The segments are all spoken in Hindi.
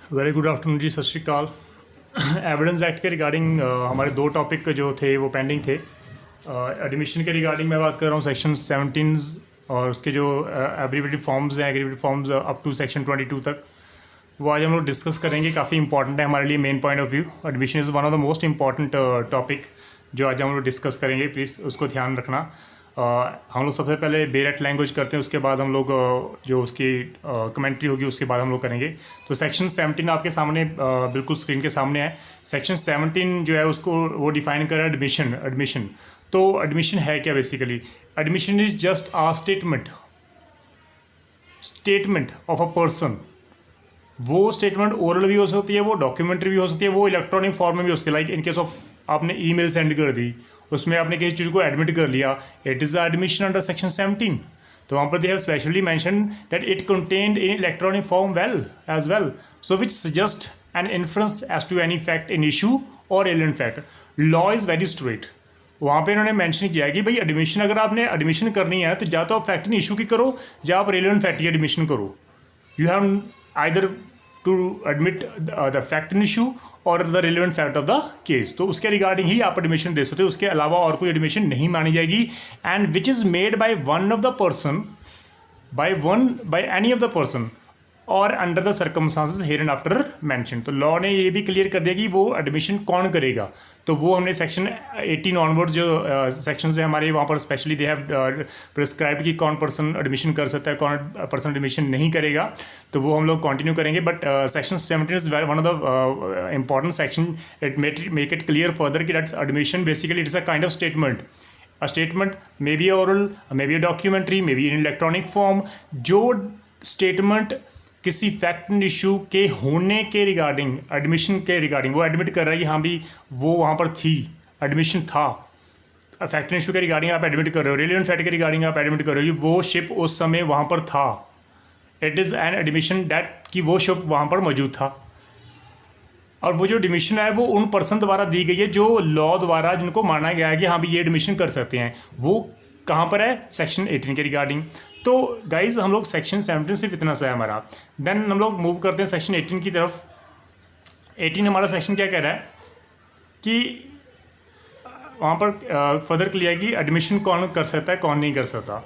वेरी गुड आफ्टरनून जी, सत श्रीकाल। एविडेंस एक्ट के रिगार्डिंग हमारे दो टॉपिक जो थे वो पेंडिंग थे। एडमिशन के रिगार्डिंग मैं बात कर रहा हूँ सेक्शन 17 और उसके जो एग्रीवेटिव फॉर्म्स हैं, एग्रीवेटिव फॉर्म्स अप टू सेक्शन 22 तक, वो आज हम लोग डिस्कस करेंगे। काफ़ी इंपॉर्टेंट है हमारे लिए main point of view. Admission is one of the most important topic जो आज हम लोग डिस्कस करेंगे। प्लीज़ उसको ध्यान रखना। हम लोग सबसे पहले बेरेट लैंग्वेज करते हैं, उसके बाद हम लोग जो उसकी कमेंट्री होगी उसके बाद हम लोग करेंगे। तो सेक्शन 17 आपके सामने बिल्कुल स्क्रीन के सामने है। सेक्शन 17 जो है उसको वो डिफाइन कर रहा है एडमिशन। तो एडमिशन है क्या basically? Admission is just a statement of a person. वो स्टेटमेंट ओरल भी हो सकती है, वो डॉक्यूमेंट्री भी हो सकती है, वो इलेक्ट्रॉनिक फॉर्म में भी हो सकती है। लाइक इन केस ऑफ आपने ईमेल सेंड कर दी, उसमें आपने किसी चीज़ को एडमिट कर लिया, it is admission under section 17। तो वहाँ पर they have specially mention that it contained in electronic form as well, so which suggest an inference as to any fact in issue और alien fact. Law is very straight. वहाँ पे इन्होंने मेंशन किया है कि भाई एडमिशन अगर आपने एडमिशन करनी है तो या तो आप फैक्ट इन इशू की करो या आप रेलिवेंट फैक्ट की एडमिशन करो। You have either to admit the fact in issue और the relevant fact of the case. तो उसके रिगार्डिंग ही आप एडमिशन दे सकते हो, उसके अलावा और कोई एडमिशन नहीं मानी जाएगी। And which is made by one of the person, by any of the person और under the circumstances here and after mention. तो लॉ ने ये भी क्लियर कर दिया कि वो एडमिशन कौन करेगा। तो वो हमने सेक्शन 18 ऑनवर्ड्स जो सेक्शन है हमारे, वहाँ पर स्पेशली दे हैव प्रिस्क्राइब कि कौन पर्सन एडमिशन कर सकता है, कौन पर्सन एडमिशन नहीं करेगा। तो वो हम लोग कंटिन्यू करेंगे। But section 17 is one of the important section. It make it clear further कि that's admission basically it's a kind of statement. A statement may be oral, may be a documentary, may be in electronic form. जो स्टेटमेंट किसी फैक्ट एंड इशू के होने के रिगार्डिंग, एडमिशन के रिगार्डिंग, वो एडमिट कर रहा है कि हाँ भी वो वहाँ पर थी, एडमिशन था। फैक्ट एंड इशू के रिगार्डिंग आप एडमिट कर रहे हो, रेलिवेंट फैक्ट के रिगार्डिंग आप एडमिट कर रहे हो कि वो शिप उस समय वहाँ पर था। It is an admission that कि वो शिप वहाँ पर मौजूद था। और वो जो एडमिशन है वो उन पर्सन द्वारा दी गई है जो लॉ द्वारा जिनको माना गया है कि हाँ भी ये एडमिशन कर सकते हैं। वो कहाँ पर है? सेक्शन 18 के रिगार्डिंग। तो गाइज हम लोग सेक्शन 17 सिर्फ इतना सा है हमारा। देन हम लोग मूव करते हैं सेक्शन 18 की तरफ। 18 हमारा सेक्शन क्या कह रहा है कि वहाँ पर फर्दर क्लियर है कि एडमिशन कौन कर सकता है, कौन नहीं कर सकता।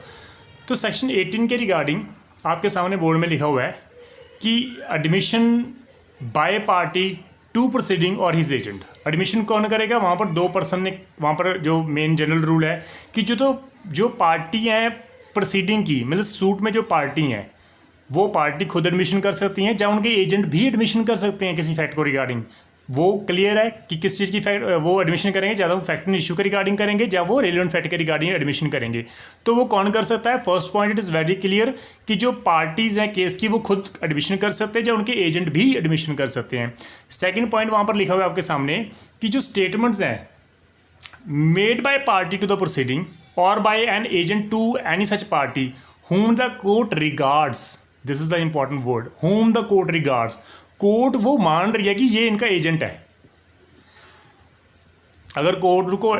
तो सेक्शन 18 के रिगार्डिंग आपके सामने बोर्ड में लिखा हुआ है कि admission by party to proceeding और हिज एजेंट। एडमिशन कौन करेगा? वहाँ पर दो पर्सन ने, वहाँ पर जो मेन जनरल रूल है कि जो पार्टी हैं प्रोसीडिंग की, मतलब सूट में जो पार्टी हैं वो पार्टी खुद एडमिशन कर सकती हैं या उनके एजेंट भी एडमिशन कर सकते हैं किसी फैक्ट को रिगार्डिंग। वो क्लियर है कि किस चीज़ की फैक्ट वो एडमिशन करेंगे, ज़्यादा वो फैक्ट एंड इशू के रिगार्डिंग करेंगे या वो रेलिवेंट फैक्ट के रिगार्डिंग एडमिशन करेंगे। तो वो कौन कर सकता है? First point, it is very clear कि जो पार्टीज़ हैं केस की वो खुद एडमिशन कर सकते हैं या उनके एजेंट भी एडमिशन कर सकते हैं। सेकेंड पॉइंट वहाँ पर लिखा हुआ है आपके सामने कि जो स्टेटमेंट्स हैं made by party to the proceeding or by an agent to any such party whom the court regards, this is the important word, whom the court regards। Court वो मान रही है कि ये इनका एजेंट है। अगर कोर्ट को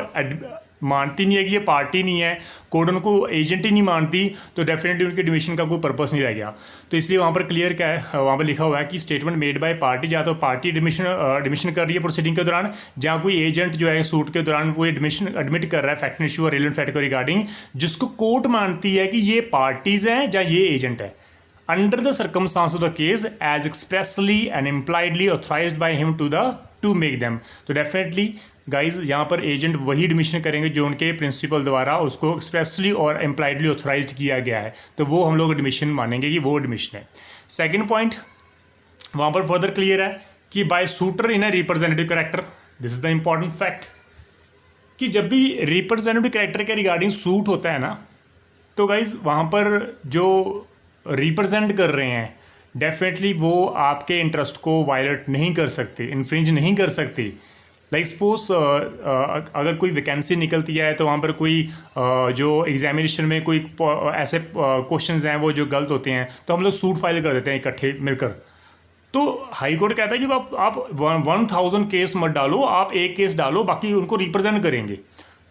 मानती नहीं है कि ये पार्टी नहीं है, कोर्ट उनको एजेंट ही नहीं मानती, तो डेफिनेटली उनके एडमिशन का कोई पर्पस नहीं रह गया। तो इसलिए वहाँ पर क्लियर क्या है, वहाँ पर लिखा हुआ है कि स्टेटमेंट मेड बाय पार्टी, या तो पार्टी एडमिशन कर रही है प्रोसीडिंग के दौरान, जहाँ कोई एजेंट जो है सूट के दौरान वो एडमिशन एडमिट कर रहा है फैक्ट इशू और रेलिवेंट फैक्ट के रिगार्डिंग, जिसको कोर्ट मानती है कि ये पार्टीज़ हैं या ये एजेंट है, under the circumstance of the case as expressly and impliedly authorised by him to make them. तो डेफिनेटली गाइज यहाँ पर एजेंट वही एडमिशन करेंगे जो उनके प्रिंसिपल द्वारा उसको एक्सप्रेसली और एम्प्लाइडली ऑथराइज्ड किया गया है। तो वो हम लोग एडमिशन मानेंगे कि वो एडमिशन है। सेकंड पॉइंट वहाँ पर फर्दर क्लियर है कि by suitor in a representative character, this is the important fact कि जब भी रिप्रेजेंटेटिव कैरेक्टर के रिगार्डिंग सूट होता है ना, तो गाइज वहाँ पर जो रिप्रेजेंट कर रहे हैं डेफिनेटली वो आपके इंटरेस्ट को वायलेट नहीं कर सकते, इन्फ्रिंज नहीं कर सकती। लाइक सपोज अगर कोई वैकेंसी निकलती है तो वहाँ पर कोई जो एग्जामिनेशन में कोई ऐसे क्वेश्चंस हैं वो जो गलत होते हैं, तो हम लोग सूट फाइल कर देते हैं इकट्ठे मिलकर। तो हाई कोर्ट कहता है कि आप 1000 केस मत डालो, आप एक केस डालो, बाकी उनको रिप्रेजेंट करेंगे।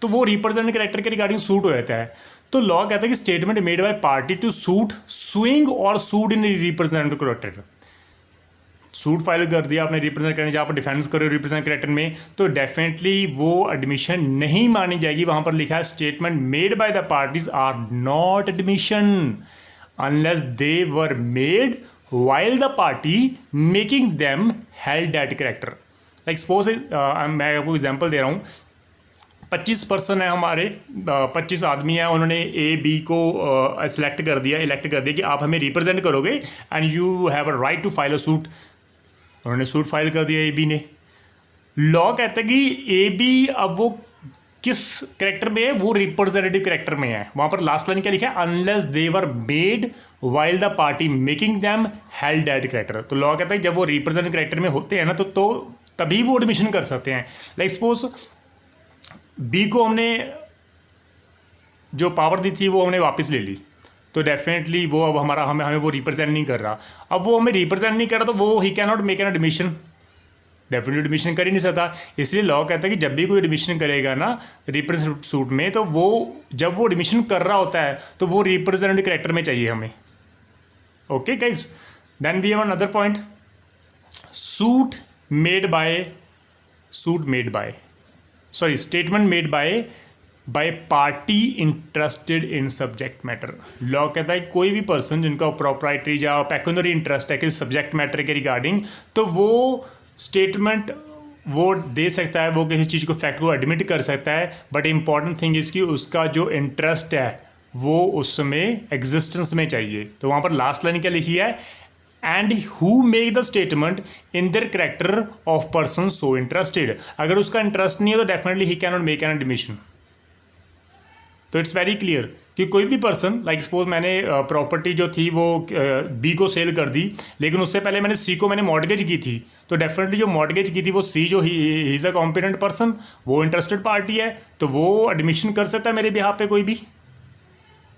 तो वो रिप्रेजेंट कैरेक्टर के रिगार्डिंग सूट हो जाता है। तो लॉ कहता है कि statement made by party to suit suing और sued in representative character. Suit file कर दिया आपने रिप्रेजेंट करने, जहाँ पर डिफेंस कर रहे हो रिप्रेजेंट कैरेक्टर में, तो डेफिनेटली वो एडमिशन नहीं मानी जाएगी। वहाँ पर लिखा है statement made by the parties are not admission unless they were made while the party making them held that character. Like suppose मैं आपको एग्जांपल दे रहा हूँ, 25 पर्सन है हमारे, 25 आदमी हैं, उन्होंने ए बी को इलेक्ट कर दिया कि आप हमें रिप्रेजेंट करोगे and you have a right to file a suit. उन्होंने सूट फाइल कर दिया ए बी ने। लॉ कहता है कि ए बी अब वो किस कैरेक्टर में है, वो रिप्रेजेंटेटिव कैरेक्टर में है। वहाँ पर लास्ट लाइन क्या लिखा है, unless they were made while the party making them held that character. तो लॉ कहता है जब वो रिप्रेजेंटेटिव कैरेक्टर में होते हैं ना तो तभी वो एडमिशन कर सकते हैं। लाइक सपोज बी को हमने जो पावर दी थी वो हमने वापस ले ली, तो डेफिनेटली वो अब हमें वो रिप्रेजेंट नहीं कर रहा। अब वो हमें रिप्रेजेंट नहीं कर रहा तो वो he can not make an admission, definitely admission कर ही नहीं सकता। इसलिए लॉ कहता है कि जब भी कोई एडमिशन करेगा ना रिप्रेजेंटेटिव सूट में, तो वो जब वो एडमिशन कर रहा होता है तो वो रिप्रेजेंटेटिव कैरेक्टर में चाहिए हमें। Okay guys, then we have another point, statement made by party interested in subject matter. Law कहता है कोई भी पर्सन जिनका प्रोप्राइटरी या पेक्यूनरी इंटरेस्ट है किसी सब्जेक्ट मैटर के रिगार्डिंग, तो वो स्टेटमेंट वो दे सकता है, वो किसी चीज़ को फैक्ट को एडमिट कर सकता है। बट इंपॉर्टेंट थिंग इसकी उसका जो इंटरेस्ट है वो उसमें एग्जिस्टेंस में चाहिए। तो वहाँ पर लास्ट लाइन क्या लिखी है, and who make the statement in their character of person so interested. अगर उसका इंटरेस्ट नहीं है तो definitely he can not make an admission. तो इट्स वेरी क्लियर कि कोई भी पर्सन, लाइक सपोज मैंने प्रॉपर्टी जो थी वो बी को सेल कर दी, लेकिन उससे पहले मैंने सी को मॉर्गेज की थी, तो डेफिनेटली जो मॉर्गेज की थी वो सी जो he is a competent person, वो इंटरेस्टेड पार्टी है, तो वो एडमिशन कर सकता है मेरे बिहाफ पे कोई भी।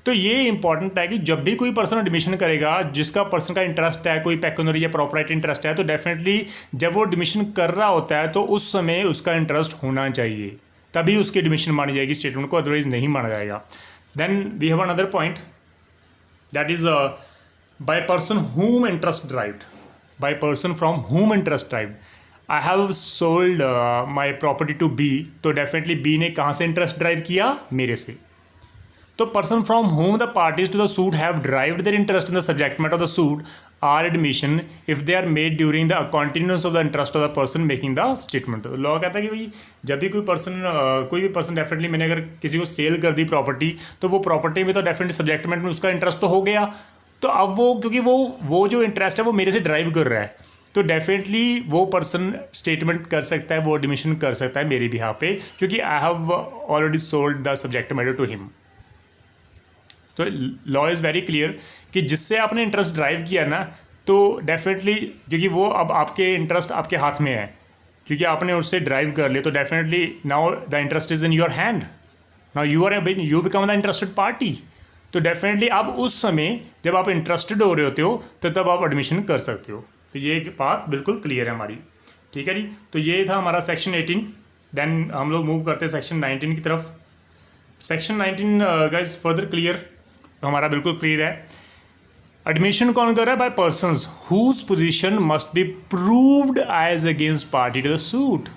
तो ये इंपॉर्टेंट है कि जब भी कोई पर्सन एडमिशन करेगा जिसका पर्सन का इंटरेस्ट है, कोई पेक्यूनरी या प्रॉपर्टी इंटरेस्ट है, तो डेफिनेटली जब वो एडमिशन कर रहा होता है तो उस समय उसका इंटरेस्ट होना चाहिए, तभी उसकी एडमिशन मानी जाएगी स्टेटमेंट को, अदरवाइज नहीं माना जाएगा। Then we have another point, that is by person whom interest derived, by person from whom interest derived. I have sold my property to B, तो डेफिनेटली B ने कहाँ से इंटरेस्ट ड्राइव किया, मेरे से। तो person from whom the parties to the suit have derived their interest in the subject matter of the suit are admission if they are made during the continuance of the interest of the person making the statement. Law कहता है कि भाई जब भी कोई भी पर्सन डेफिनेटली, मैंने अगर किसी को सेल कर दी प्रॉपर्टी, तो वो प्रॉपर्टी में तो डेफिनेटली सब्जेक्ट मैटर में उसका इंटरेस्ट तो हो गया, तो अब वो क्योंकि वो जो इंटरेस्ट है वो मेरे से ड्राइव कर रहा है, तो डेफिनेटली वो पर्सन स्टेटमेंट कर सकता है, वो एडमिशन कर सकता है मेरे बिहाफ पे, क्योंकि I have already sold the subject matter to him. तो लॉ इज़ वेरी क्लियर कि जिससे आपने इंटरेस्ट ड्राइव किया ना, तो डेफिनेटली क्योंकि वो अब आपके इंटरेस्ट आपके हाथ में है, क्योंकि आपने उससे ड्राइव कर लिया, तो definitely now the interest is in your hand, now you become the interested party. तो डेफिनेटली अब उस समय जब आप इंटरेस्टेड हो रहे होते हो तो तब आप एडमिशन कर सकते हो। तो ये बात बिल्कुल क्लियर है हमारी, ठीक है जी। तो ये था हमारा सेक्शन 18। देन हम लोग मूव करते हैं सेक्शन 19 की तरफ। सेक्शन 19 गाइस फर्दर क्लियर, हमारा बिल्कुल क्लियर है। एडमिशन कौन कर रहा है, by persons whose position must be proved as against party to the suit.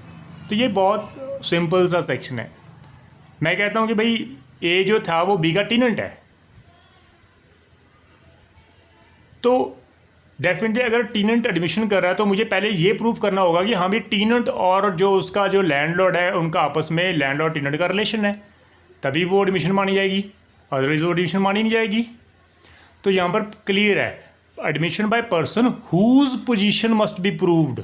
तो ये बहुत सिंपल सा सेक्शन है। मैं कहता हूँ कि भाई ए जो था वो बी का टीनेंट है, तो डेफिनेटली अगर टीनेंट एडमिशन कर रहा है तो मुझे पहले ये प्रूव करना होगा कि हाँ भी टीनेंट और जो उसका जो लैंडलॉर्ड है उनका आपस में लैंडलॉर्ड टीनेंट का रिलेशन है, तभी वो एडमिशन मानी जाएगी, अदरवाइज वो एडमिशन मानी नहीं जाएगी। तो यहाँ पर क्लियर है, admission by person whose position must be proved.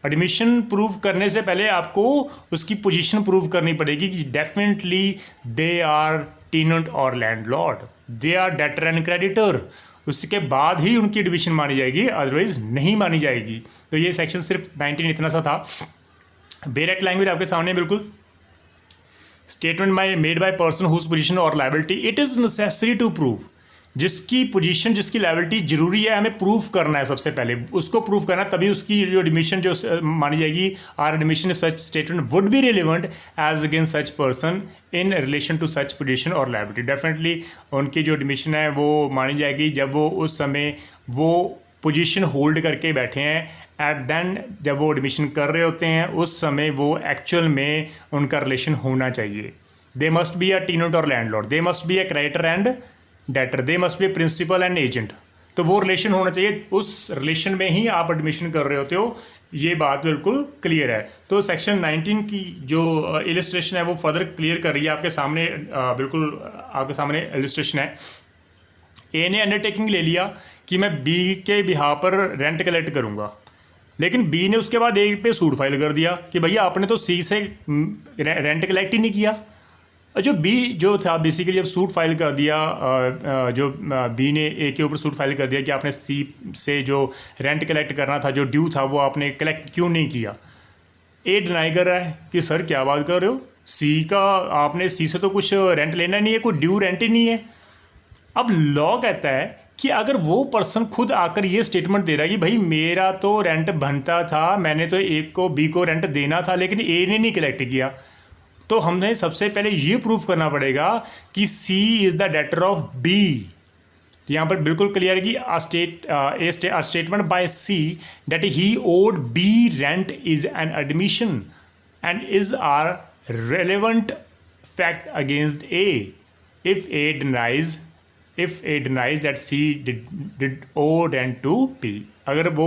Admission prove करने से पहले आपको उसकी पोजीशन प्रूव करनी पड़ेगी कि डेफिनेटली दे आर टीनेंट और landlord, they are debtor and creditor. उसके बाद ही उनकी एडमिशन मानी जाएगी, अदरवाइज नहीं मानी जाएगी। तो ये सेक्शन सिर्फ 19 इतना सा था। डायरेक्ट लैंग्वेज आपके सामने बिल्कुल। Statement made by person whose position और liability it is necessary to prove. जिसकी पोजीशन जिसकी लायबिलिटी जरूरी है हमें प्रूव करना है, सबसे पहले उसको प्रूव करना, तभी उसकी जो एडमिशन जो मानी जाएगी। Are admission such statement would be relevant as against such person in relation to such position और लायबिलिटी। डेफिनेटली उनकी जो एडमिशन है वो मानी जाएगी जब वो उस समय वो पोजीशन होल्ड करके बैठे हैं एट देन जब वो एडमिशन कर रहे होते हैं उस समय वो एक्चुअल में उनका रिलेशन होना चाहिए. They must be a tenant और landlord, they must be a creditor and debtor, they must be a principal and agent. तो वो रिलेशन होना चाहिए, उस रिलेशन में ही आप एडमिशन कर रहे होते हो. ये बात बिल्कुल क्लियर है. तो सेक्शन 19 की जो इलस्ट्रेशन है वो फर्दर क्लियर कर रही है आपके सामने. बिल्कुल आपके सामने इलस्ट्रेशन है. ए ने अंडरटेकिंग ले लिया कि मैं बी के बिहाफ पर रेंट कलेक्ट करूँगा, लेकिन बी ने उसके बाद ए पे सूट फाइल कर दिया कि भैया आपने तो सी से रेंट कलेक्ट ही नहीं किया. जो बी जो था बेसिकली जब सूट फाइल कर दिया, जो बी ने ए के ऊपर सूट फाइल कर दिया कि आपने सी से जो रेंट कलेक्ट करना था, जो ड्यू था, वो आपने कलेक्ट क्यों नहीं किया. ए डिनाई कर रहा है कि सर क्या बात कर रहे हो, सी का आपने सी से तो कुछ रेंट लेना नहीं है, कोई ड्यू रेंट ही नहीं है. अब लॉ कहता है कि अगर वो पर्सन खुद आकर ये स्टेटमेंट दे रहा है कि भाई मेरा तो रेंट बनता था, मैंने तो ए को बी को रेंट देना था, लेकिन ए ने नहीं कलेक्ट किया, तो हमने सबसे पहले ये प्रूफ करना पड़ेगा कि C is the debtor of B. तो यहाँ पर बिल्कुल क्लियर है कि a statement by C that he owed B rent is an admission and is a relevant fact against A. If A denies that C did owe rent to B. अगर वो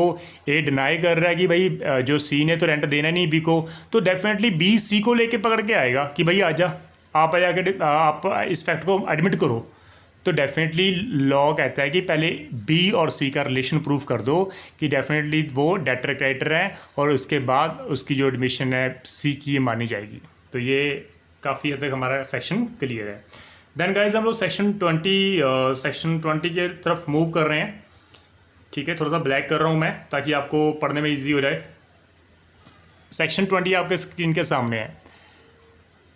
ए डिनाई कर रहा है कि भाई जो सी ने तो रेंट देना नहीं बी को, तो डेफिनेटली बी सी को लेके पकड़ के आएगा कि भाई आजा, आप आके आप इस फैक्ट को एडमिट करो. तो डेफिनेटली लॉ कहता है कि पहले बी और सी का रिलेशन प्रूफ कर दो कि डेफिनेटली वो डेटर क्रेडिटर है, और उसके बाद उसकी जो एडमिशन है सी की मानी जाएगी. तो ये काफ़ी हद तक हमारा सेक्शन क्लियर है. देन गाइज हम लोग सेक्शन 20 के तरफ मूव कर रहे हैं. ठीक है, थोड़ा सा ब्लैक कर रहा हूँ मैं ताकि आपको पढ़ने में इजी हो जाए. सेक्शन 20 आपके स्क्रीन के सामने है.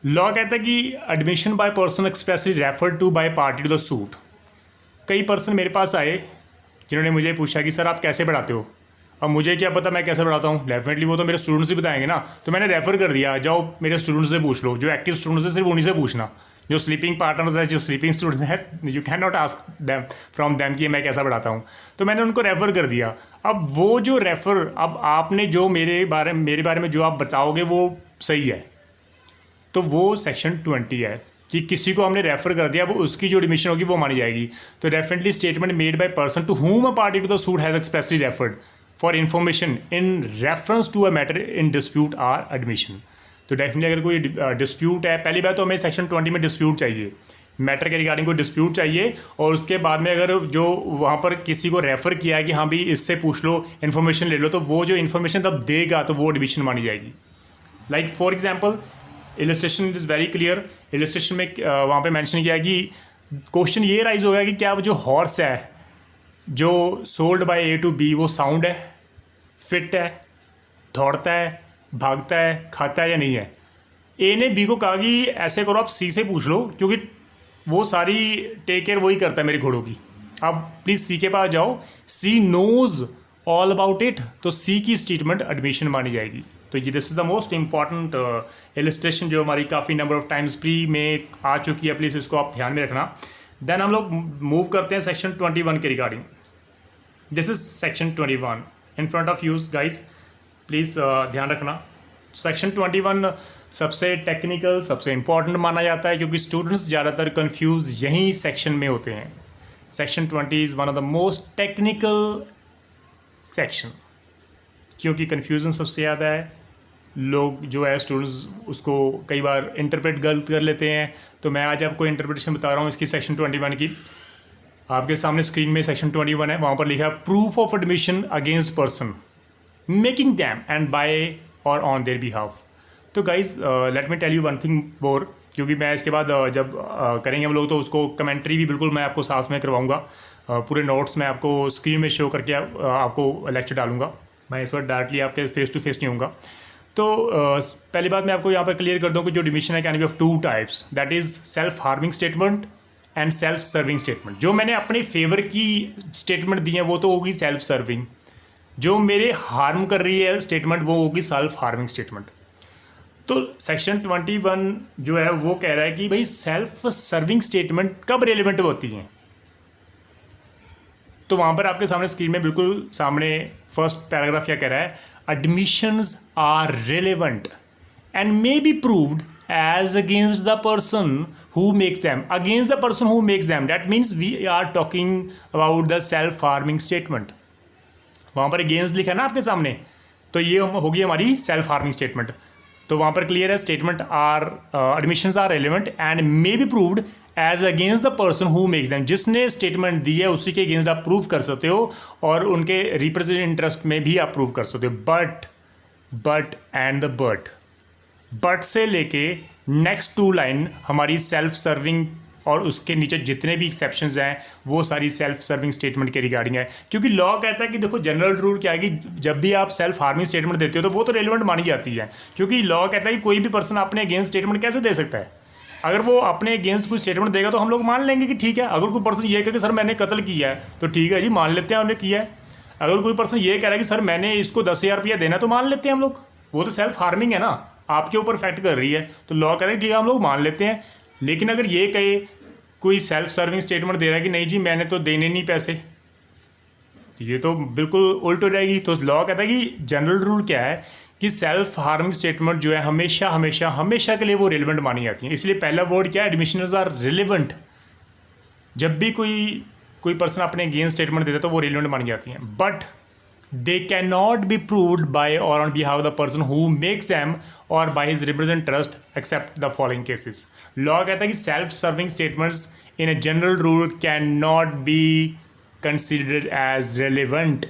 लॉ कहता है कि admission by person expressly refer to by party to the suit. कई पर्सन मेरे पास आए जिन्होंने मुझे पूछा कि सर आप कैसे पढ़ाते हो. अब मुझे क्या पता मैं कैसे पढ़ाता हूँ, डेफिनेटली वो तो मेरे स्टूडेंट्स ही बताएंगे ना. तो मैंने रेफ़र कर दिया, जाओ मेरे स्टूडेंट्स से पूछ लो, जो एक्टिव स्टूडेंट्स हैं सिर्फ उन्हीं से पूछना. जो स्लीपिंग पार्टनर्स है, जो स्लीपिंग स्टूडेंट्स हैं, you can not ask them from them कि मैं कैसा पढ़ाता हूँ. तो मैंने उनको रेफ़र कर दिया. अब वो जो रेफ़र, अब आपने जो मेरे बारे में जो आप बताओगे वो सही है, तो वो सेक्शन 20 है कि किसी को हमने रेफ़र कर दिया, वो उसकी जो एडमिशन होगी वो मानी जाएगी. तो definitely statement made by person to whom a party to the suit has expressly referred for information in reference to a matter in dispute are admission. तो डेफिनेटली अगर कोई डिस्प्यूट है, पहली बात तो हमें सेक्शन 20 में डिस्प्यूट चाहिए, मैटर के रिगार्डिंग कोई डिस्प्यूट चाहिए. और उसके बाद में अगर जो वहाँ पर किसी को रेफ़र किया है कि हाँ भाई इससे पूछ लो, इन्फॉर्मेशन ले लो, तो वो जो इन्फॉर्मेशन तब देगा तो वो एडमिशन मानी जाएगी. Like for example illustration is very clear. Illustration में वहाँ पे मेंशन किया कि क्वेश्चन ये राइज होगा कि क्या जो हॉर्स है जो sold by A to B वो साउंड है, फिट है, दौड़ता है, भागता है, खाता है या नहीं है. ए ने बी को कहा कि ऐसे करो आप सी से पूछ लो, क्योंकि वो सारी टेक केयर वही करता है मेरे घोड़ों की. आप प्लीज़ सी के पास जाओ, सी नोज़ ऑल अबाउट इट. तो सी की स्टेटमेंट एडमिशन मानी जाएगी. तो ये this is the most important illustration जो हमारी काफ़ी नंबर ऑफ टाइम्स प्री में आ चुकी है, प्लीज़ इसको आप ध्यान में रखना. देन हम लोग मूव करते हैं सेक्शन 21 के regarding. This is section 21 in front of use guys, please ध्यान रखना. सेक्शन 21 सबसे टेक्निकल, सबसे इंपॉर्टेंट माना जाता है क्योंकि स्टूडेंट्स ज़्यादातर कंफ्यूज यहीं सेक्शन में होते हैं. Section 20 is one of the most technical section, क्योंकि कन्फ्यूज़न सबसे ज़्यादा है. लोग जो है स्टूडेंट्स उसको कई बार इंटरप्रेट गलत कर लेते हैं. तो मैं आज आपको इंटरप्रिटेशन बता रहा हूँ इसकी सेक्शन 21 की. आपके सामने स्क्रीन में सेक्शन 21 है, वहाँ पर लिखा है proof of admission against person making them and by और ऑन देयर बिहाफ. तो guys let me tell you one thing more, क्योंकि मैं इसके बाद जब करेंगे हम लोग तो उसको कमेंट्री भी बिल्कुल मैं आपको साथ में करवाऊँगा. पूरे नोट्स मैं आपको स्क्रीन में शो करके आपको लेक्चर डालूंगा. मैं इस वक्त डायरेक्टली आपके फेस टू फेस नहीं होऊंगा. तो पहली बात मैं आपको यहाँ पर क्लियर कर दूँ कि जो एडमिशन है can be of two types, that is self harming statement and self serving statement. जो मैंने अपने फेवर की स्टेटमेंट दी है वो तो होगी सेल्फ सर्विंग. जो मेरे हार्म कर रही है स्टेटमेंट वो होगी सेल्फ हार्मिंग स्टेटमेंट. तो सेक्शन 21 जो है वो कह रहा है कि भाई सेल्फ सर्विंग स्टेटमेंट कब रेलिवेंट होती हैं. तो वहाँ पर आपके सामने स्क्रीन में बिल्कुल सामने फर्स्ट पैराग्राफ क्या कह रहा है, admissions are relevant and may be proved as against the person who makes them, against the person who makes them, that means we are talking about the self harming statement. वहाँ पर against लिखा है ना आपके सामने, तो ये होगी हमारी self harming statement. तो वहाँ पर क्लियर है, statement or admissions are relevant and may be proved as against the person who makes them, जिसने स्टेटमेंट दी है उसी के अगेंस्ट आप प्रूव कर सकते हो और उनके रिप्रेजेंट इंटरेस्ट में भी आप प्रूव कर सकते हो. बट एंड द बट से लेके नेक्स्ट 2 लाइन हमारी सेल्फ सर्विंग और उसके नीचे जितने भी एक्सेप्शंस हैं वो सारी सेल्फ सर्विंग स्टेटमेंट के रिगार्डिंग है. क्योंकि लॉ कहता है कि देखो जनरल रूल क्या है कि जब भी आप सेल्फ हार्मिंग स्टेटमेंट देते हो तो वो तो रेलिवेंट मानी जाती है, क्योंकि लॉ कहता है कि कोई भी पर्सन अपने अगेंस्ट स्टेटमेंट कैसे दे सकता है. अगर वो अपने अगेंस्ट कोई स्टेटमेंट देगा तो हम लोग मान लेंगे कि ठीक है. अगर कोई पर्सन ये कहे कि सर मैंने कत्ल किया है तो ठीक है जी, मान लेते हैं हमने किया है. अगर कोई पर्सन ये कह रहा है कि सर मैंने इसको 10,000 रुपया देना तो मान लेते हैं हम लोग, वो तो सेल्फ हार्मिंग है ना, आपके ऊपर इफेक्ट कर रही है. तो लॉ कहते हैं ठीक है हम लोग मान लेते हैं. लेकिन अगर ये कहे कोई सेल्फ सर्विंग स्टेटमेंट दे रहा है कि नहीं जी मैंने तो देने नहीं पैसे, तो ये तो बिल्कुल उल्ट हो जाएगी. तो लॉ कहता है कि जनरल रूल क्या है कि सेल्फ हार्मिंग स्टेटमेंट जो है हमेशा हमेशा हमेशा के लिए वो रिलेवेंट मानी जाती है. इसलिए पहला वर्ड क्या है, एडमिशंस आर रिलेवेंट. जब भी कोई पर्सन अपने अगेंस्ट स्टेटमेंट देता है तो वो रिलेवेंट मानी जाती हैं. But they cannot be proved by or on behalf of the person who makes them or by his represent trust except the following cases. Law कहता है कि self serving statements in a general rule cannot be considered as relevant.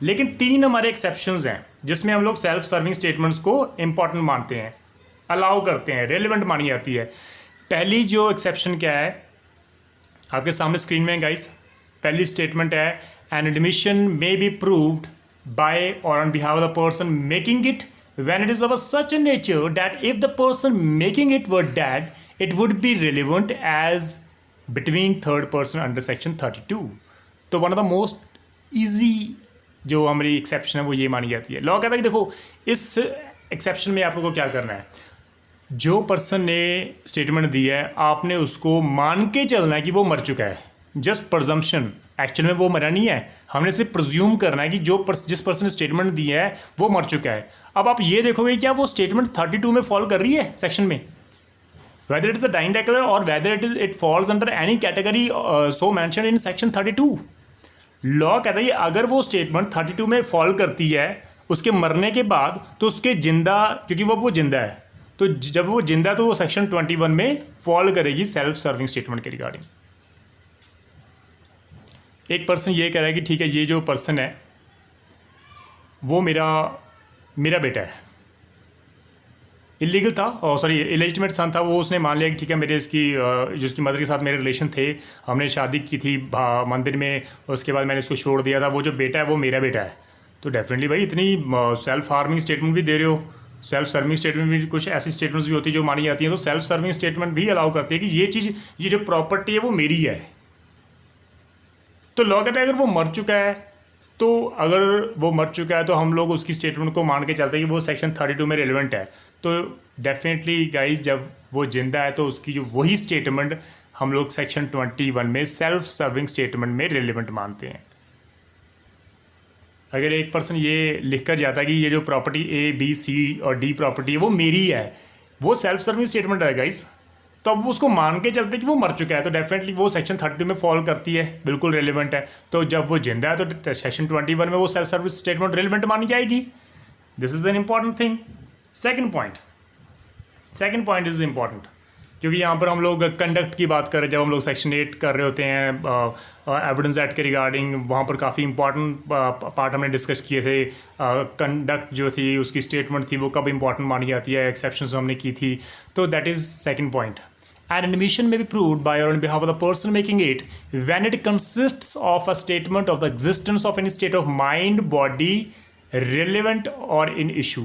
लेकिन 3 हमारे exceptions हैं जिसमें हम लोग self serving statements को important मानते हैं, अलाउ करते हैं, relevant मानी जाती है. पहली जो exception क्या है आपके सामने स्क्रीन में गाइस, पहली स्टेटमेंट है an admission may be proved by or on behalf of the person making it when it is of such a nature that if the person making it were dead it would be relevant as between third person under section 32. तो one of the most easy जो हमारी एक्सेप्शन है वो ये मानी जाती है. लॉ कहता है कि देखो इस एक्सेप्शन में आप लोगों को क्या करना है, जो पर्सन ने स्टेटमेंट दी है आपने उसको मान के चलना है कि वो मर चुका है. जस्ट प्रजम्पशन, एक्चुअल में वो मरा नहीं है, हमने सिर्फ प्रिज्यूम करना है कि जिस पर्सन ने स्टेटमेंट दी है वो मर चुका है. अब आप ये देखोगे क्या वो स्टेटमेंट 32 में फॉल कर रही है सेक्शन में, whether it is a dying declare और whether it falls under any category so mention in section 32. Law कहता है अगर वो स्टेटमेंट 32 में फॉल करती है उसके मरने के बाद तो उसके जिंदा, क्योंकि वो जिंदा है, तो जब वो जिंदा तो वो सेक्शन 21 में फॉल करेगी सेल्फ सर्विंग स्टेटमेंट के रिगार्डिंग. एक पर्सन ये कह रहा है कि ठीक है ये जो पर्सन है वो मेरा बेटा है, इलीगल था और सॉरी इलेजिटिमेट सन था, वो उसने मान लिया कि ठीक है मेरे जिसकी मदर के साथ मेरे रिलेशन थे, हमने शादी की थी मंदिर में, उसके बाद मैंने इसको छोड़ दिया था, वो जो बेटा है वो मेरा बेटा है. तो डेफिनेटली भाई इतनी सेल्फ हार्मिंग स्टेटमेंट भी दे रहे हो, सेल्फ सर्विंग स्टेटमेंट भी कुछ ऐसी स्टेटमेंट्स भी होती है जो मानी जाती हैं, तो सेल्फ सर्विंग स्टेटमेंट भी अलाउ करती है कि ये जो प्रॉपर्टी है वो मेरी है. तो लॉ कहता है अगर वो मर चुका है तो हम लोग उसकी स्टेटमेंट को मान के चलते हैं कि वो सेक्शन 32 में रेलिवेंट है. तो डेफिनेटली गाइस जब वो जिंदा है तो उसकी जो वही स्टेटमेंट हम लोग सेक्शन 21 में सेल्फ सर्विंग स्टेटमेंट में रेलिवेंट मानते हैं. अगर एक पर्सन ये लिख कर जाता है कि ये जो प्रॉपर्टी A, B, C और D प्रॉपर्टी है वो मेरी है, वो सेल्फ सर्विंग स्टेटमेंट है गाइस, तो अब वो उसको मान के चलते कि वो मर चुका है तो डेफिनेटली वो सेक्शन 32 में फॉल करती है, बिल्कुल रेलिवेंट है. तो जब वो जिंदा है तो सेक्शन 21 में वो सेल्फ सर्विस स्टेटमेंट रेलिवेंट मानी जाएगी. This is an important thing. Second point is important क्योंकि यहाँ पर हम लोग कंडक्ट की बात कर रहे हैं. जब हम लोग सेक्शन 8 कर रहे होते हैं एविडेंस एक्ट के रिगार्डिंग, वहाँ पर काफ़ी इंपॉर्टेंट पार्ट हमने डिस्कस किए थे. कंडक्ट जो थी उसकी स्टेटमेंट थी वो कब इंपॉर्टेंट मानी जाती है, एक्सेप्शंस हमने की थी. तो that is second point. An admission may be proved by or on behalf of the person making it when it consists of a statement of the existence of any state of mind, body, relevant or in issue,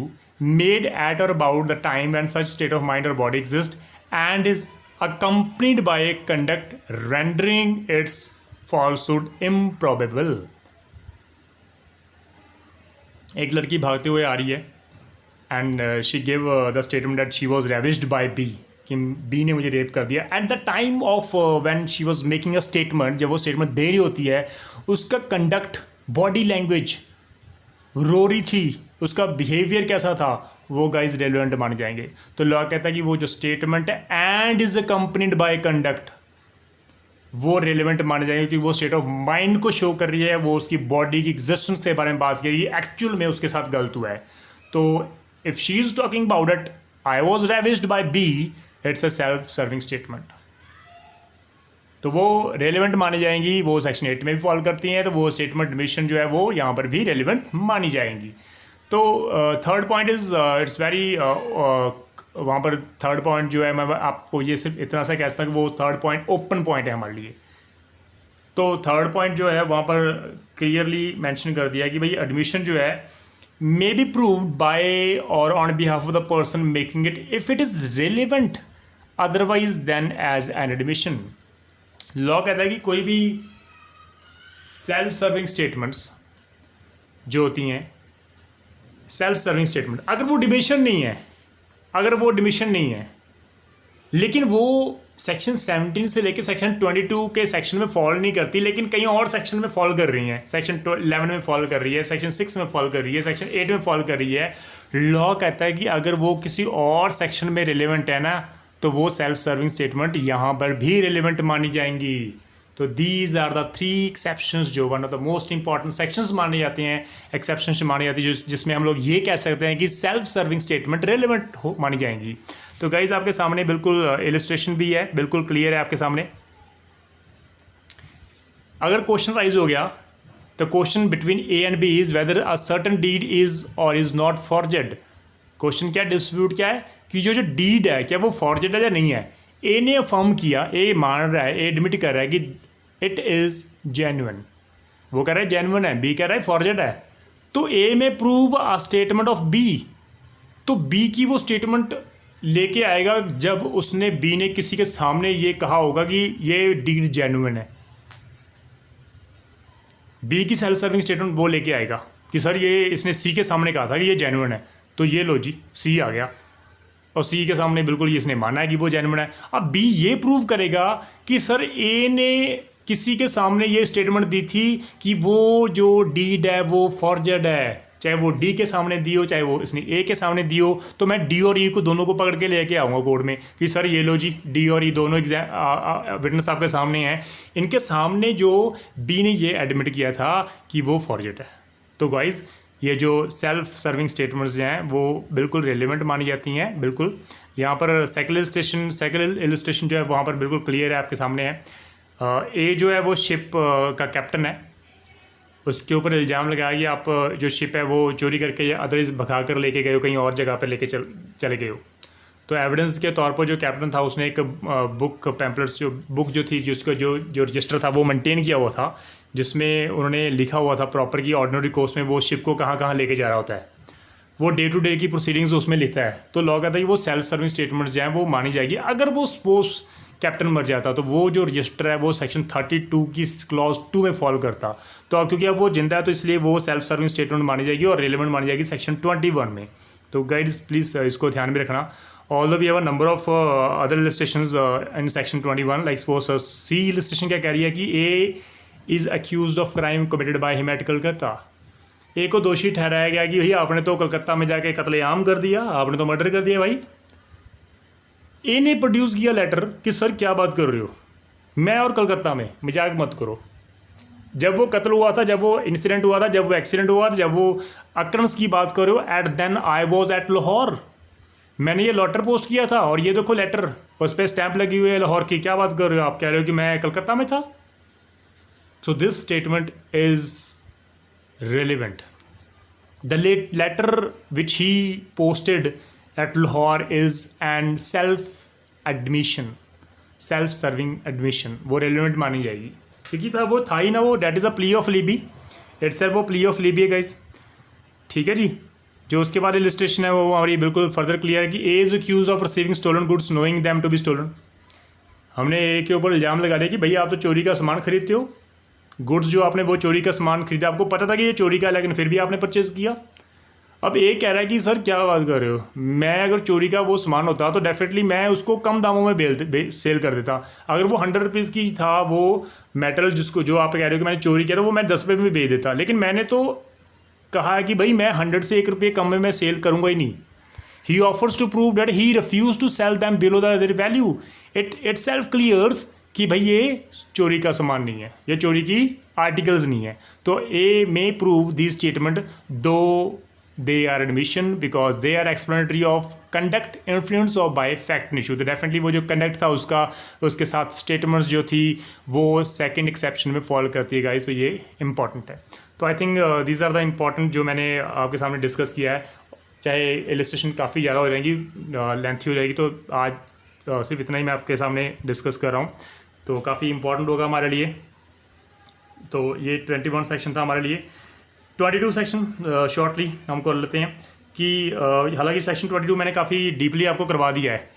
made at or about the time when such state of mind or body exists and is accompanied by a conduct rendering its falsehood improbable. एक लड़की भागते हुए आ रही है and she gave the statement that she was ravished by B, कि कि बी ने मुझे रेप कर दिया। At the time of when she was making a statement, जब वो स्टेटमेंट दे रही होती है, उसका कंडक्ट, बॉडी लैंग्वेज, रो रही थी, उसका बिहेवियर कैसा था, वो गाइज रेलिवेंट माने जाएंगे। तो लॉ कहता है कि वो जो स्टेटमेंट है and is accompanied by conduct, वो रेलिवेंट माने जाएंगे क्योंकि वो स्टेट ऑफ माइंड को शो कर रही है, वो उसकी बॉडी की एग्जिस्टेंस के बारे में बात कर रही है, एक्चुअल में उसके साथ गलत हुआ है। तो if she is talking about it, I was revised by B, it's a self serving statement, तो वो रेलिवेंट मानी जाएंगी। वो सेक्शन 8 में भी फॉलो करती हैं, तो वो स्टेटमेंट एडमिशन जो है वो यहाँ पर भी रेलिवेंट मानी जाएंगी। तो third point is it's very, वहाँ पर थर्ड पॉइंट जो है, मैं आपको ये सिर्फ इतना सा कह सकता हूँ कि वो थर्ड पॉइंट ओपन पॉइंट है हमारे लिए। तो थर्ड पॉइंट जो है वहाँ पर क्लियरली मेंशन कर दिया कि भाई एडमिशन जो है मे बी प्रूव्ड बाय और on behalf of the person making it if it is relevant otherwise then as an admission. Law कहता है कि कोई भी सेल्फ सर्विंग स्टेटमेंट्स जो होती हैं, सेल्फ सर्विंग स्टेटमेंट, अगर वो डिमिशन नहीं है, लेकिन वो सेक्शन 17 से लेकर सेक्शन 22 के सेक्शन में फॉलो नहीं करती, लेकिन कहीं और सेक्शन में फॉलो कर रही हैं, सेक्शन 11 में फॉलो कर रही है, सेक्शन 6 में फॉलो कर रही है, सेक्शन 8 में फॉलो कर रही है, लॉ कहता है कि अगर वो किसी और सेक्शन में रिलेवेंट है ना, तो वो सेल्फ सर्विंग स्टेटमेंट यहाँ पर भी रिलेवेंट मानी जाएंगी। तो दीज आर द 3 एक्सेप्शंस जो one of the most important sections माने जाते हैं, एक्सेप्शंस मानी जाती है, जिसमें हम लोग ये कह सकते हैं कि सेल्फ सर्विंग स्टेटमेंट रेलेवेंट मानी जाएंगी। तो गाइज आपके सामने बिल्कुल इलस्ट्रेशन भी है, बिल्कुल क्लियर है आपके सामने। अगर क्वेश्चन राइज हो गया, तो question between A and B is whether a certain deed is और इज नॉट फॉर्जेड। क्वेश्चन क्या, डिस्प्यूट क्या है कि जो डीड है क्या वो फॉर्जेड है या नहीं है। ए ने अफर्म किया, ए मान रहा है, ए एडमिट कर रहा है कि इट इज़ जेन्युइन, वो कह रहा है जेन्युइन है, बी कह रहा है फॉर्जेड है। तो ए में prove a statement of B, तो बी की वो स्टेटमेंट लेके आएगा जब उसने, बी ने किसी के सामने ये कहा होगा कि ये डीड जेन्युइन है। बी की सेल्फ सर्विंग स्टेटमेंट वो लेके आएगा कि सर ये इसने सी के सामने कहा था कि ये जेन्युइन है, तो ये लो जी सी आ गया, और सी के सामने बिल्कुल ये इसने माना है कि वो जेन्युइन है। अब बी ये प्रूव करेगा कि सर ए ने किसी के सामने ये स्टेटमेंट दी थी कि वो जो डीड है वो फॉर्जेड है, चाहे वो डी के सामने दी हो, चाहे वो इसने ए के सामने दी हो। तो मैं डी और ई को दोनों को पकड़ के लेके आऊँगा कोर्ट में कि सर ये लो जी, डी और ई दोनों विटनेस आपके सामने हैं, इनके सामने जो बी ने ये एडमिट किया था कि वो फॉर्जेड है। तो गाइस ये जो सेल्फ सर्विंग स्टेटमेंट्स हैं वो बिल्कुल रेलिवेंट मानी जाती हैं, बिल्कुल। यहाँ पर सेकंड इलस्ट्रेशन जो है वहाँ पर बिल्कुल क्लियर है, आपके सामने है। ए जो है वो शिप का कैप्टन है, उसके ऊपर इल्ज़ाम लगाया कि आप जो शिप है वो चोरी करके या अदरवाइज भगा कर लेके गए हो, कहीं और जगह पर लेके चले गए हो। तो एविडेंस के तौर पर जो कैप्टन था उसने एक बुक पैम्पलेट्स, जो बुक जो थी जिसको जो रजिस्टर था वो मेंटेन किया हुआ था, जिसमें उन्होंने लिखा हुआ था प्रॉपर की ऑर्डिनरी कोर्स में वो शिप को कहाँ कहाँ लेके जा रहा होता है, वो डे टू डे की प्रोसीडिंग्स उसमें लिखता है। तो लॉ कहता है कि वो सेल्फ सर्विंग स्टेटमेंट्स जो हैं वो मानी जाएगी। अगर वो सपोज कैप्टन मर जाता तो वो जो रजिस्टर है वो सेक्शन 32 की क्लॉज 2 में फॉलो करता, तो क्योंकि अब वो जिंदा है तो इसलिए वो सेल्फ सर्विंग स्टेटमेंट मानी जाएगी और रेलिवेंट मानी जाएगी सेक्शन 21 में। तो गाइड्स प्लीज़ इसको ध्यान में रखना। Although we have a number of other illustrations in section 21, like suppose C illustration क्या कह रही है कि A is accused of crime committed by him at Calcutta. A को दोषी ठहराया गया कि भैया आपने तो कलकत्ता में जाके कत्लेआम कर दिया, आपने तो मर्डर कर दिया भाई। A ने प्रोड्यूस किया लेटर कि सर क्या बात कर रहे हो, मैं और कलकत्ता में, मजाक मत करो। जब वो कत्ल हुआ था, जब वो इंसिडेंट हुआ था, जब वो एक्सीडेंट हुआ था, जब वो अक्रंस की बात कर रहे हो, at then I was at Lahore, मैंने ये लेटर पोस्ट किया था और ये देखो लेटर, उस पर स्टैंप लगी हुई है लाहौर की। क्या बात कर रहे हो, आप कह रहे हो कि मैं कलकत्ता में था। So this statement is relevant. The letter which he posted at Lahore is and self admission, self serving admission, वो रेलिवेंट मानी जाएगी क्योंकि वो था ही ना, वो that is a plea of alibi, itself वो प्ली ऑफ लीबी है गाइस। ठीक है जी। जो उसके बाद इलस्ट्रेशन है वो हमारी बिल्कुल फर्दर क्लियर है कि A is accuse of receiving stolen goods knowing them to be stolen. हमने ए के ऊपर इल्ज़ाम लगा दिया कि भैया आप तो चोरी का सामान खरीदते हो, गुड्स जो आपने वो चोरी का सामान खरीदा, आपको पता था कि ये चोरी का है लेकिन फिर भी आपने परचेज़ किया। अब एक कह रहा है कि सर क्या बात कर रहे हो, मैं अगर चोरी का वो सामान होता तो डेफिनेटली मैं उसको कम दामों में सेल कर देता। अगर वो 100 रुपीज़ की था वो मेटल, जिसको जो आप कह रहे हो कि मैंने चोरी किया था, वो मैं 10 रुपये में बेच देता। लेकिन मैंने तो कहा है कि भाई मैं 100 से 1 रुपये कम में मैं सेल करूँगा ही नहीं। He offers to prove that he refuse to sell them below the value. Itself clears कि भाई ये चोरी का सामान नहीं है, ये चोरी की आर्टिकल्स नहीं है। तो ए मे प्रूव दी स्टेटमेंट दो they are admission because they are explanatory of conduct influence of by fact issue। तो डेफिनेटली वो जो कंडक्ट था उसका, उसके साथ स्टेटमेंट्स जो थी वो सेकंड एक्सेप्शन में फॉलो करती है गाइस। तो ये इंपॉर्टेंट है। तो I think these are the important जो मैंने आपके सामने डिस्कस किया है। चाहे इलस्ट्रेशन काफ़ी ज़्यादा हो जाएगी, लेंथी हो जाएगी, तो आज सिर्फ इतना ही मैं आपके सामने डिस्कस कर रहा हूँ। तो काफ़ी इंपॉर्टेंट होगा हमारे लिए। तो ये 21 सेक्शन था हमारे लिए। 22 सेक्शन शॉर्टली हम कर लेते हैं कि हालांकि सेक्शन 22 मैंने काफ़ी डीपली आपको करवा दिया है,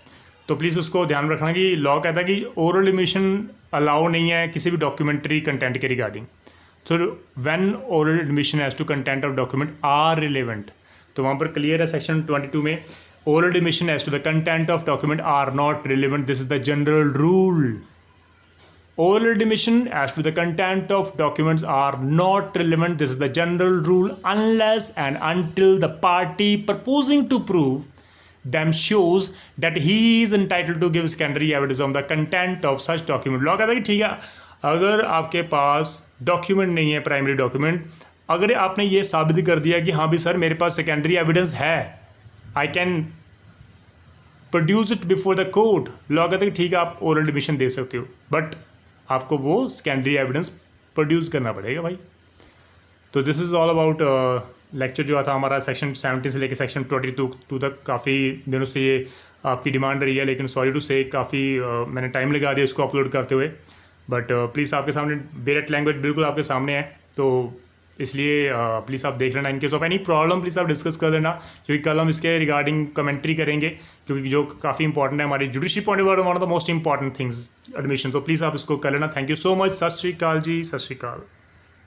तो प्लीज़ उसको ध्यान रखना कि लॉ कहता है कि ओरल एडमिशन अलाउ नहीं है किसी भी डॉक्यूमेंट्री कंटेंट के रिगार्डिंग। तो when oral admission as to content of document are relevant, तो वहाँ पर क्लियर है सेक्शन 22 में, oral admission as to the content of document are not relevant, this is the general rule. Oral admission as to the content of documents are not relevant. This is the general rule unless and until the party proposing to prove them shows that he is entitled to give secondary evidence on the content of such document. Law कहता है कि ठीक है, अगर आपके पास डॉक्यूमेंट नहीं है, प्राइमरी डॉक्यूमेंट, अगर आपने ये साबित कर दिया कि हाँ भी सर मेरे पास सेकेंडरी एविडेंस है, I can produce it before the court, law कहता है कि ठीक है आप ओरल एडमिशन दे सकते हो, बट आपको वो सेकेंडरी एविडेंस प्रोड्यूस करना पड़ेगा भाई। तो this is all about lecture जो था हमारा सेक्शन 17 से लेकर सेक्शन 22 तक। काफ़ी दिनों से ये आपकी डिमांड रही है, लेकिन सॉरी टू से काफ़ी मैंने टाइम लगा दिया इसको अपलोड करते हुए, बट प्लीज़ आपके सामने डायरेक्ट लैंग्वेज बिल्कुल आपके सामने है, तो इसलिए प्लीज़ आप देख लेना। In case of any problem please आप डिस्कस कर लेना, क्योंकि कल हम इसके रिगार्डिंग कमेंट्री करेंगे, क्योंकि जो काफ़ी इंपॉर्टेंट है हमारी judiciary point of one of the most important things admission. तो प्लीज़ आप इसको कर लेना। Thank you so much. सत श्री अकाल जी, सत श्री अकाल।